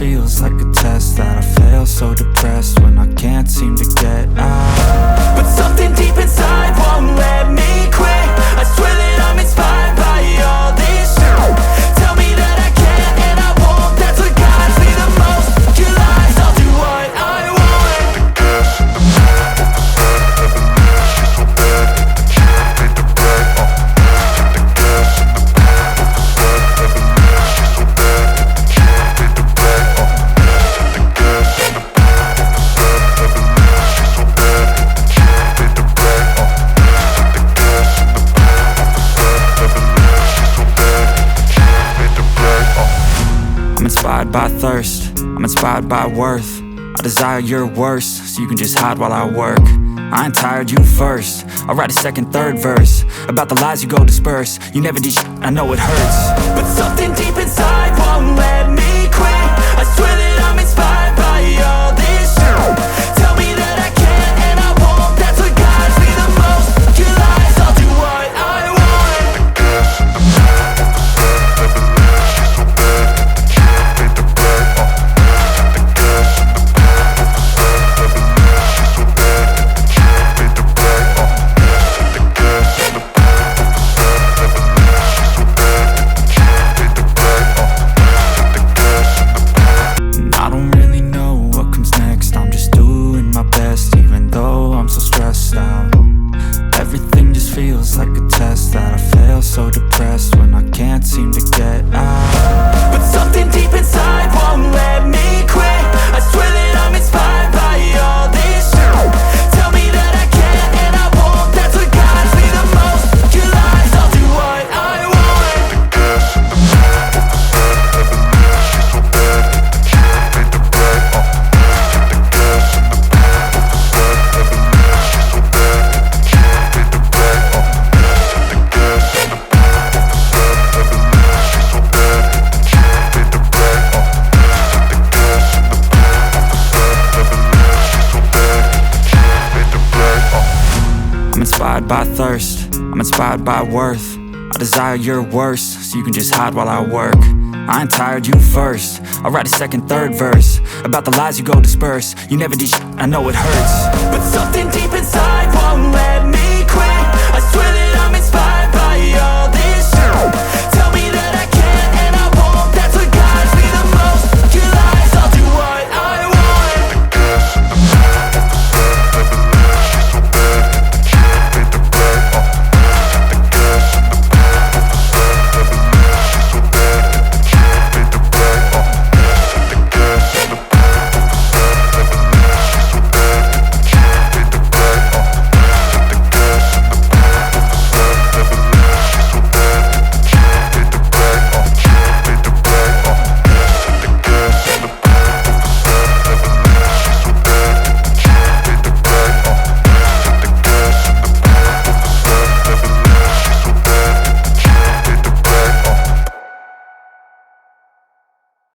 feels like a test that I fail, so depressed when I can't seem to get out. But something deep inside won't let me quit. I swear that I'm inspired by all this shit. Tell me that I can't and I won't. That's what guides me the most. Your lies, I'll do what I want. I'm inspired by thirst, I'm inspired by worth. I desire your worst, so you can just hide while I work. I ain't tired, you first. I'll write a second, third verse about the lies you go disperse. You never did shit, I know it hurts. But something deep inside won't let me quit. I swear that I'm inspired by all this shit. Tell me that I can't and I won't. That's what guides me the most. Your lies, I'll do what I want. I don't really know what comes next. I'm just doing my best, even though I'm so stressed out. Everything just feels like a test that I fail, so depressed when I can't seem to get out. But something deep inside won't let me quit. I swear that I'm inspired by all this shit. Tell me that I can't and I won't. That's what guides me the most. Your lies, I'll do what I want. I'm inspired by thirst, I'm inspired by worth. I desire your worst, so you can just hide while I work. I ain't tired, you first. I'll write a second, third verse about the lies you go disperse. You never did shit, I know it hurts. But something deep inside won't let me quit. I swear that I'm inspired by all this shit.